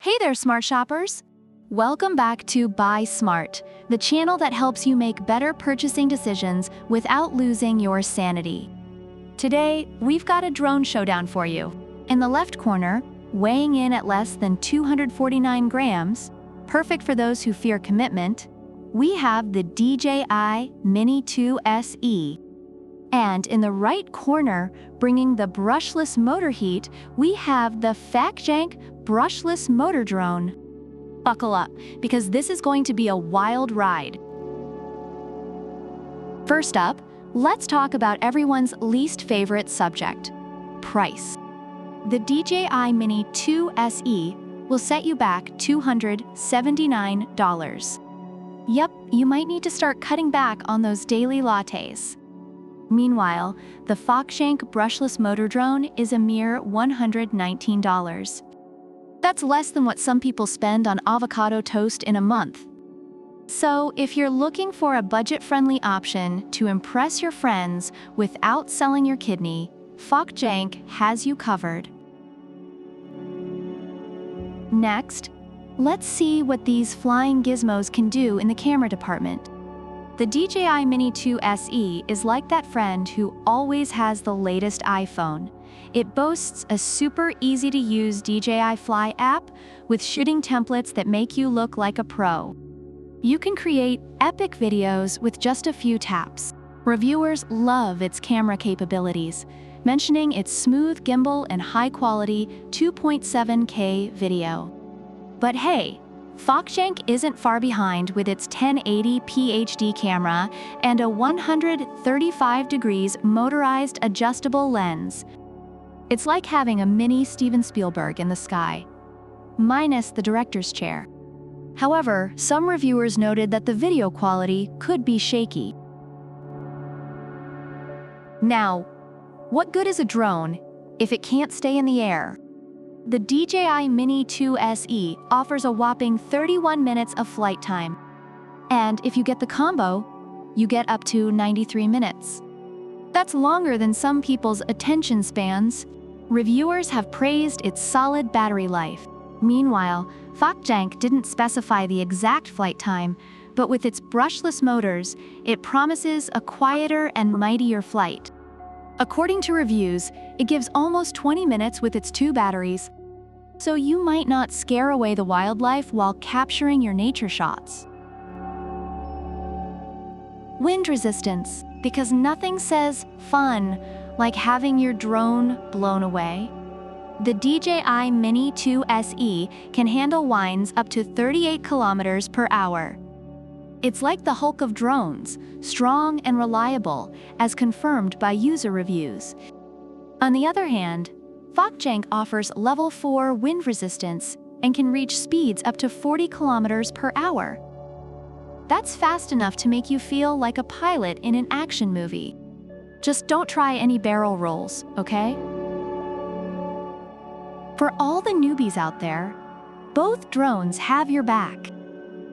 Hey there, smart shoppers! Welcome back to Buy Smart, the channel that helps you make better purchasing decisions without losing your sanity. Today, we've got a drone showdown for you. In the left corner, weighing in at less than 249 grams, perfect for those who fear commitment, we have the DJI Mini 2 SE. And in the right corner, bringing the brushless motor heat, we have the FactJank brushless motor drone. Buckle up, because this is going to be a wild ride. First up, let's talk about everyone's least favorite subject: price. The DJI Mini 2 SE will set you back $279. Yep, you might need to start cutting back on those daily lattes. Meanwhile, the FactJank brushless motor drone is a mere $119. That's less than what some people spend on avocado toast in a month. So, if you're looking for a budget-friendly option to impress your friends without selling your kidney, FactJank has you covered. Next, let's see what these flying gizmos can do in the camera department. The DJI Mini 2 SE is like that friend who always has the latest iPhone. It boasts a super easy-to-use DJI Fly app with shooting templates that make you look like a pro. You can create epic videos with just a few taps. Reviewers love its camera capabilities, mentioning its smooth gimbal and high-quality 2.7K video. But hey, FactJank isn't far behind with its 1080p HD camera and a 135 degrees motorized adjustable lens. It's like having a mini Steven Spielberg in the sky, minus the director's chair. However, some reviewers noted that the video quality could be shaky. Now, what good is a drone if it can't stay in the air? The DJI Mini 2 SE offers a whopping 31 minutes of flight time. And if you get the combo, you get up to 93 minutes. That's longer than some people's attention spans. Reviewers have praised its solid battery life. Meanwhile, FactJank didn't specify the exact flight time, but with its brushless motors, it promises a quieter and mightier flight. According to reviews, it gives almost 20 minutes with its two batteries, so you might not scare away the wildlife while capturing your nature shots. Wind resistance, because nothing says fun like having your drone blown away. The DJI Mini 2 SE can handle winds up to 38 kilometers per hour. It's like the Hulk of drones, strong and reliable, as confirmed by user reviews. On the other hand, FactJank offers level 4 wind resistance and can reach speeds up to 40 kilometers per hour. That's fast enough to make you feel like a pilot in an action movie. Just don't try any barrel rolls, okay? For all the newbies out there, both drones have your back.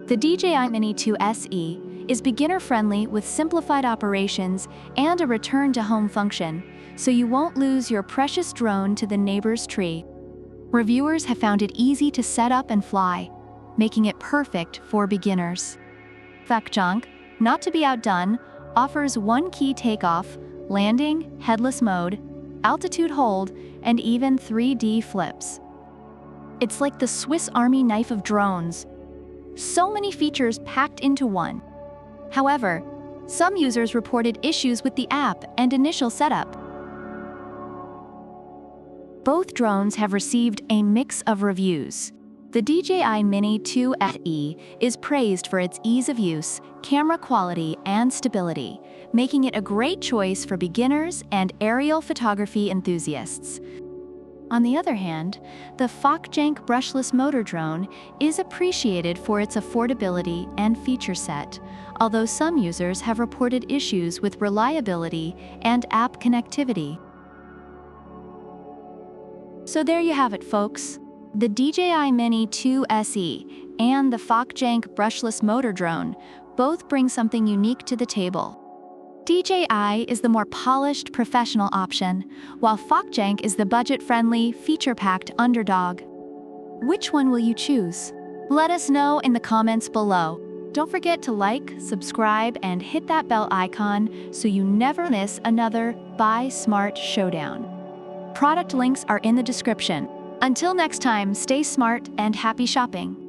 The DJI Mini 2 SE is beginner-friendly with simplified operations and a return-to-home function, so you won't lose your precious drone to the neighbor's tree. Reviewers have found it easy to set up and fly, making it perfect for beginners. FactJank, not to be outdone, offers one-key takeoff, landing, headless mode, altitude hold, and even 3D flips. It's like the Swiss Army knife of drones. So many features packed into one. However, some users reported issues with the app and initial setup. Both drones have received a mix of reviews. The DJI Mini 2 SE is praised for its ease of use, camera quality, and stability, making it a great choice for beginners and aerial photography enthusiasts. On the other hand, the FactJank brushless motor drone is appreciated for its affordability and feature set, although some users have reported issues with reliability and app connectivity. So there you have it, folks. The DJI Mini 2 SE and the FactJank brushless motor drone both bring something unique to the table. DJI is the more polished professional option, while FactJank is the budget-friendly, feature-packed underdog. Which one will you choose? Let us know in the comments below. Don't forget to like, subscribe, and hit that bell icon so you never miss another Buy Smart Showdown. Product links are in the description. Until next time, stay smart and happy shopping.